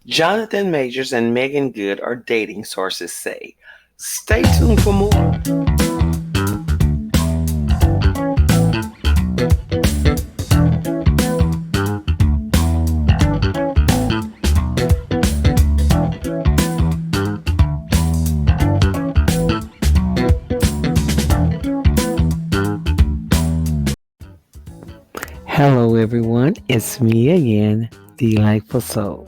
Jonathan Majors and Meagan Good are dating, sources say. Stay tuned for more. Hello, everyone. It's me again, Delightful Soul.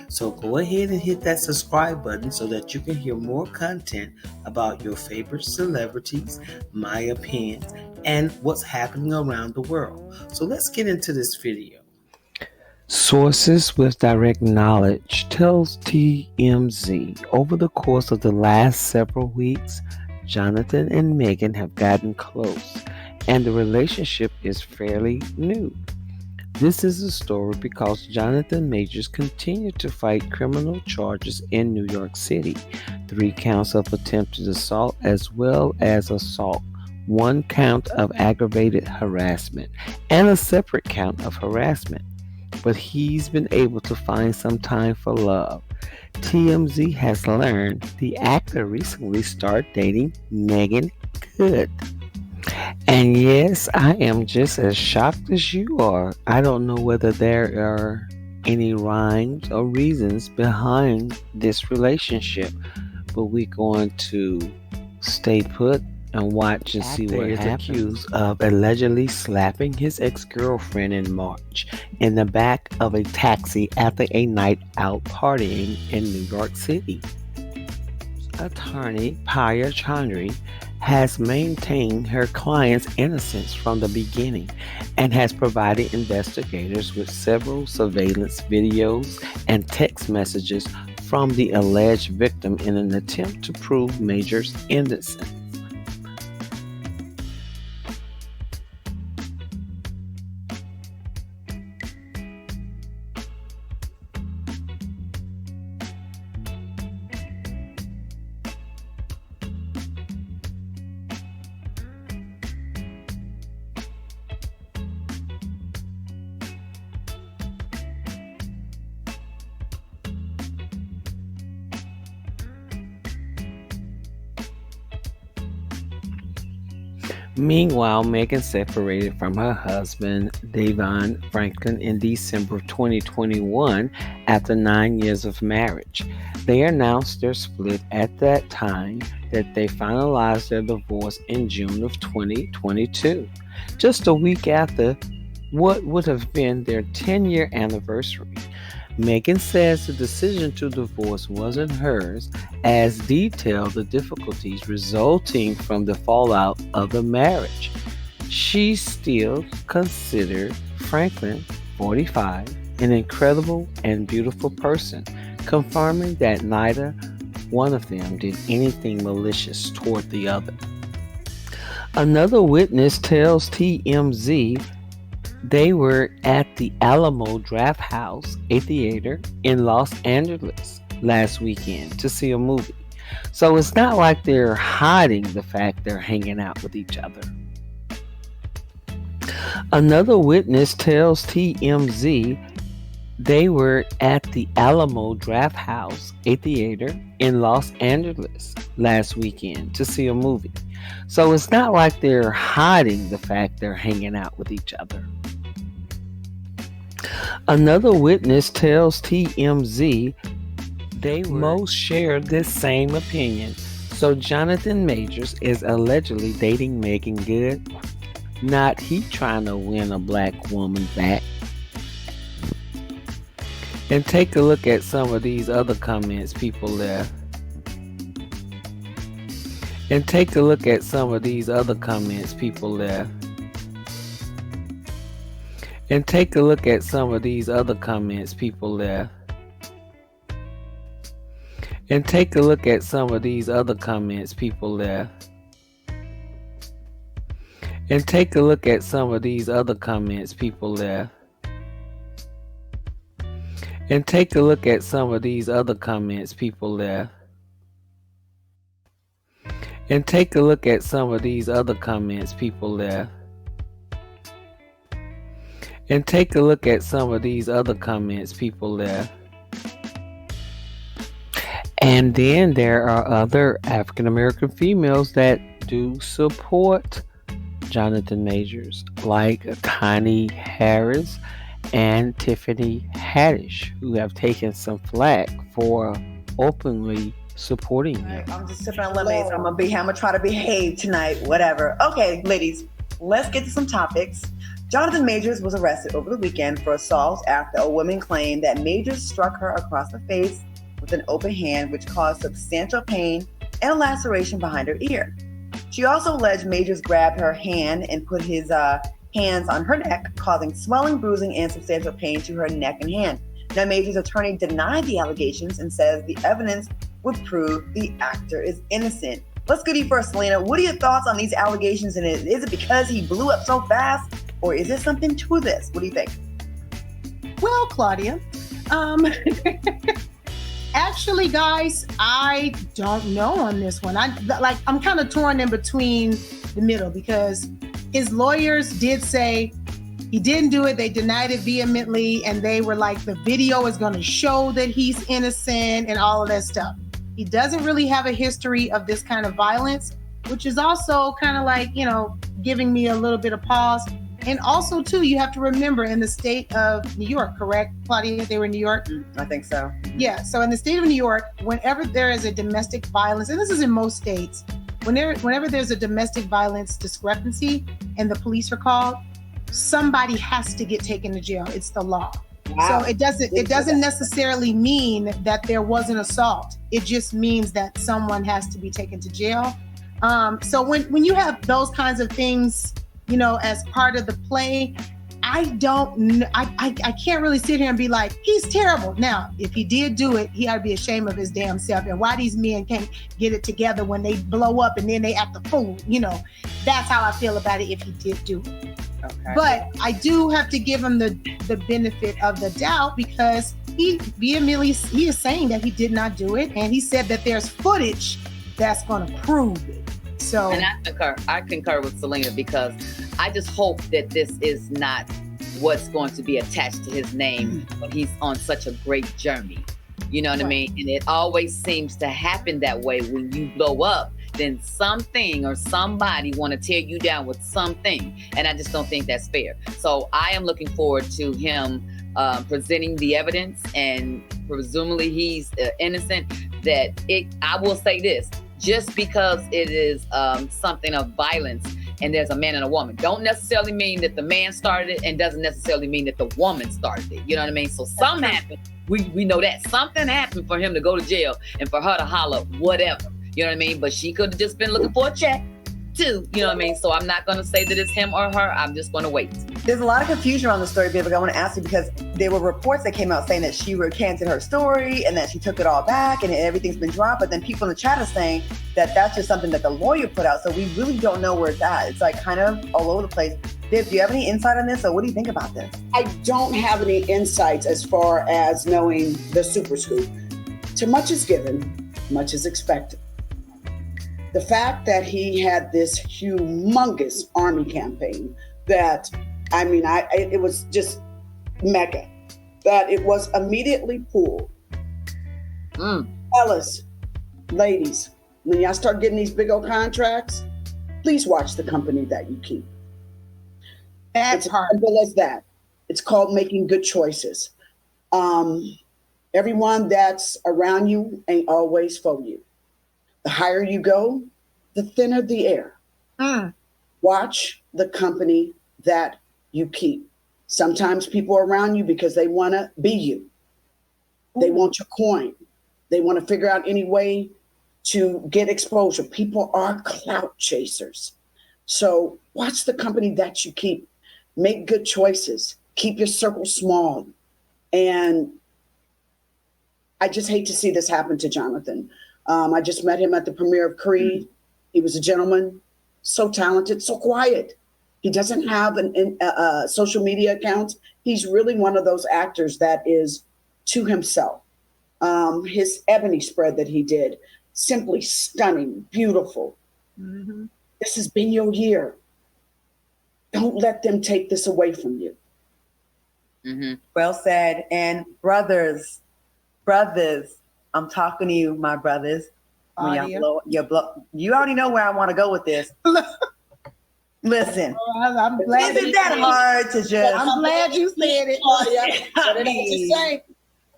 So go ahead and hit that subscribe button so that you can hear more content about your favorite celebrities, my opinions, and what's happening around the world. So let's get into this video. Sources with direct knowledge tells TMZ over the course of the last several weeks, Jonathan and Meagan have gotten close, and the relationship is fairly new. This is a story because Jonathan Majors continued to fight criminal charges in New York City, 3 counts of attempted assault as well as assault, 1 count of aggravated harassment, and a separate count of harassment. But he's been able to find some time for love. TMZ has learned the actor recently started dating Meagan Good. And yes, I am just as shocked as you are. I don't know whether there are any rhymes or reasons behind this relationship, but we're going to stay put and watch and see what happens. Accused of allegedly slapping his ex-girlfriend in March in the back of a taxi after a night out partying in New York City. Attorney Paya Chandri has maintained her client's innocence from the beginning and has provided investigators with several surveillance videos and text messages from the alleged victim in an attempt to prove Major's innocence. Meanwhile, Meagan separated from her husband, Davon Franklin, in December of 2021 after 9 years of marriage. They announced their split at that time that they finalized their divorce in June of 2022, just a week after what would have been their 10-year anniversary. Meagan says the decision to divorce wasn't hers, as detailed the difficulties resulting from the fallout of the marriage. She still considered Franklin, 45, an incredible and beautiful person, confirming that neither one of them did anything malicious toward the other. Another witness tells TMZ they were at the Alamo Drafthouse, a theater in Los Angeles, last weekend to see a movie. So it's not like they're hiding the fact they're hanging out with each other. Another witness tells TMZ they were at the Alamo Drafthouse, a theater in Los Angeles, last weekend to see a movie. So it's not like they're hiding the fact they're hanging out with each other. Another witness tells TMZ most shared this same opinion. So Jonathan Majors is allegedly dating Meagan Good. Not he trying to win a black woman back. And take a look at some of these other comments people left. And take a look at some of these other comments people left. And take a look at some of these other comments people left. And take a look at some of these other comments people left. And take a look at some of these other comments people left. And take a look at some of these other comments people left. And take a look at some of these other comments people left. And take a look at some of these other comments people left. And then there are other African American females that do support Jonathan Majors, like Connie Harris and Tiffany Haddish, who have taken some flack for openly supporting him. I'm just sipping on lemonade, so I'm gonna try to behave tonight. Whatever. Okay, ladies, let's get to some topics. Jonathan Majors was arrested over the weekend for assault after a woman claimed that Majors struck her across the face with an open hand, which caused substantial pain and a laceration behind her ear. She also alleged Majors grabbed her hand and put his hands on her neck, causing swelling, bruising, and substantial pain to her neck and hand. Now, Majors' attorney denied the allegations and says the evidence would prove the actor is innocent. Let's go to you first, Selena. What are your thoughts on these allegations? And is it because he blew up so fast, or is there something to this? What do you think? Well, Claudia, actually, guys, I don't know on this one. I'm kind of torn in between the middle because his lawyers did say he didn't do it. They denied it vehemently, and they were like, the video is going to show that he's innocent and all of that stuff. He doesn't really have a history of this kind of violence, which is also kind of like, giving me a little bit of pause. And also, too, you have to remember in the state of New York, correct, Claudia? They were in New York? I think so. Yeah. So in the state of New York, whenever there is a domestic violence, and this is in most states, whenever there's a domestic violence discrepancy and the police are called, somebody has to get taken to jail. It's the law. Wow. So it doesn't necessarily mean that there was an assault. It just means that someone has to be taken to jail. So when you have those kinds of things, as part of the play, I can't really sit here and be like, he's terrible. Now, if he did do it, he ought to be ashamed of his damn self. And why these men can't get it together when they blow up and then they act a fool, that's how I feel about it if he did do it. Okay. But I do have to give him the benefit of the doubt because he is saying that he did not do it. And he said that there's footage that's going to prove it. So, and I concur with Selena because I just hope that this is not what's going to be attached to his name when he's on such a great journey. You know what I mean? And it always seems to happen that way. When you blow up, then something or somebody want to tear you down with something. And I just don't think that's fair. So I am looking forward to him presenting the evidence, and presumably he's innocent. I will say this, just because it is something of violence and there's a man and a woman, don't necessarily mean that the man started it, and doesn't necessarily mean that the woman started it. You know what I mean? So something happened. We know that something happened for him to go to jail and for her to holler whatever. You know what I mean? But she could have just been looking for a check too. You know what I mean? So I'm not going to say that it's him or her. I'm just going to wait. There's a lot of confusion around the story, Vivica. I want to ask you because there were reports that came out saying that she recanted her story and that she took it all back and everything's been dropped. But then people in the chat are saying that that's just something that the lawyer put out. So we really don't know where it's at. It's like kind of all over the place. Viv, do you have any insight on this? Or what do you think about this? I don't have any insights as far as knowing the super scoop. Too much is given, much is expected. The fact that he had this humongous army campaign that, it was just mega, that it was immediately pulled. Fellas, ladies, when y'all start getting these big old contracts, please watch the company that you keep. That's hard. As simple as that. It's called making good choices. Everyone that's around you ain't always for you. The higher you go, the thinner the air. Watch the company that you keep. Sometimes people are around you because they want to be you. They want your coin. They want to figure out any way to get exposure. People are clout chasers. So watch the company that you keep. Make good choices. Keep your circle small. And I just hate to see this happen to Jonathan. I just met him at the premiere of Creed. He was a gentleman, so talented, so quiet. He doesn't have a social media account. He's really one of those actors that is to himself. His Ebony spread that he did, simply stunning, beautiful. Mm-hmm. This has been your year. Don't let them take this away from you. Mm-hmm. Well said. And brothers, I'm talking to you, my brothers. When Audio. you already know where I want to go with this. Listen, I'm glad. isn't that hard to just? I'm glad you said it. What did I just say?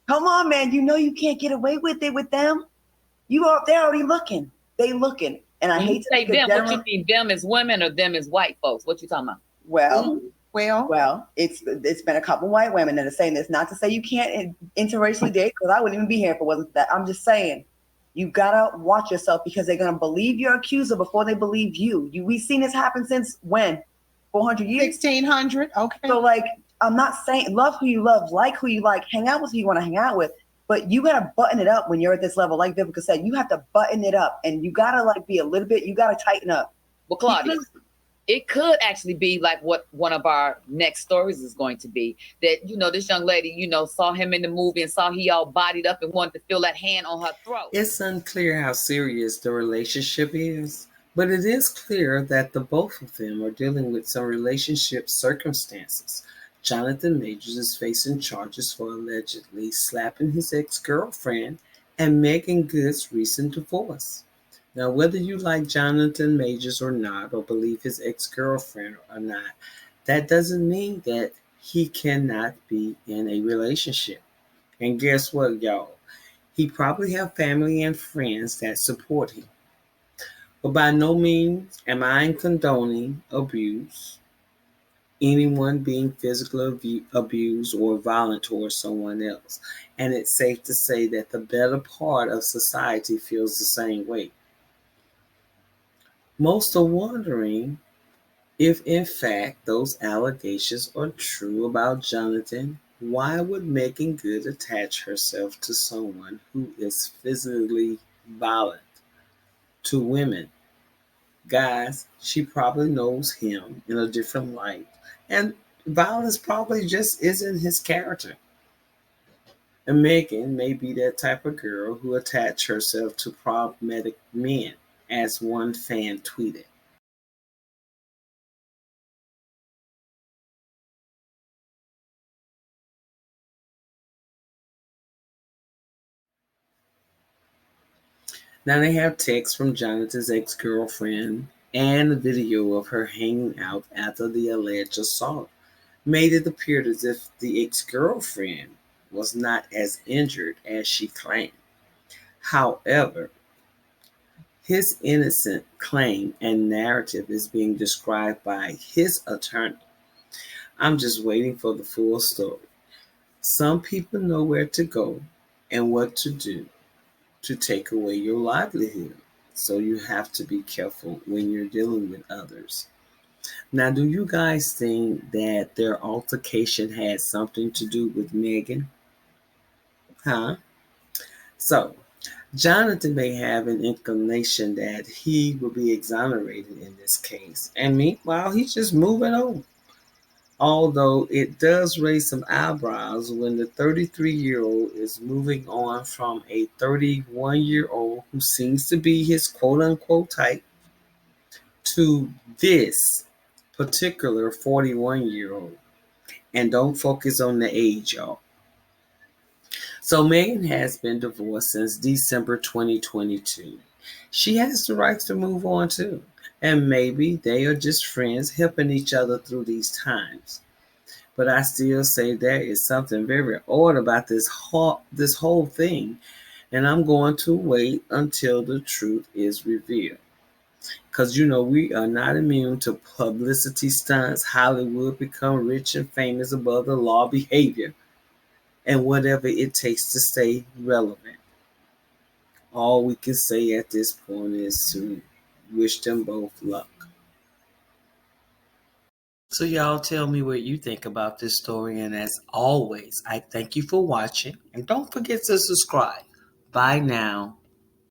Come on, man. You know you can't get away with it with them. They're already looking. They looking. And I When hate you to say make a them, what general. you mean? Them as women or them as white folks? What you talking about? Well, it's been a couple white women that are saying this. Not to say you can't interracially date, because I wouldn't even be here if it wasn't that. I'm just saying you gotta watch yourself, because they're gonna believe your accuser before they believe you. We've seen this happen since when? 400 years? 1600. Okay. So like, I'm not saying love who you love, like who you like, hang out with who you want to hang out with. But you gotta button it up when you're at this level. Like Vivica said, you have to button it up, and you gotta like be a little bit. You gotta tighten up. Well, Claudia, it could actually be like what one of our next stories is going to be. That this young lady, saw him in the movie and saw he all bodied up and wanted to feel that hand on her throat. It's unclear how serious the relationship is, but it is clear that the both of them are dealing with some relationship circumstances. Jonathan Majors is facing charges for allegedly slapping his ex-girlfriend and Meagan Good's recent divorce. Now, whether you like Jonathan Majors or not, or believe his ex-girlfriend or not, that doesn't mean that he cannot be in a relationship. And guess what, y'all? He probably have family and friends that support him. But by no means am I condoning abuse, anyone being physically abused or violent towards someone else. And it's safe to say that the better part of society feels the same way. Most are wondering if in fact those allegations are true about Jonathan. Why would Meagan Good attach herself to someone who is physically violent to women? Guys, she probably knows him in a different light, and violence probably just isn't his character. And Meagan may be that type of girl who attached herself to problematic men, as one fan tweeted. Now they have text from Jonathan's ex-girlfriend and a video of her hanging out after the alleged assault made it appear as if the ex-girlfriend was not as injured as she claimed. However, his innocent claim and narrative is being described by his attorney. I'm just waiting for the full story. Some people know where to go and what to do to take away your livelihood. So you have to be careful when you're dealing with others. Now, do you guys think that their altercation had something to do with Meagan? Huh? So, Jonathan may have an inclination that he will be exonerated in this case, and meanwhile, he's just moving on. Although it does raise some eyebrows when the 33-year-old is moving on from a 31-year-old who seems to be his quote unquote type to this particular 41-year-old. And don't focus on the age, y'all. So Meagan has been divorced since December 2022. She has the right to move on too. And maybe they are just friends helping each other through these times. But I still say there is something very odd about this whole thing, and I'm going to wait until the truth is revealed. Because we are not immune to publicity stunts, Hollywood become rich and famous above the law behavior, and whatever it takes to stay relevant. All we can say at this point is to wish them both luck. So y'all tell me what you think about this story, and as always, I thank you for watching, and don't forget to subscribe. Bye now.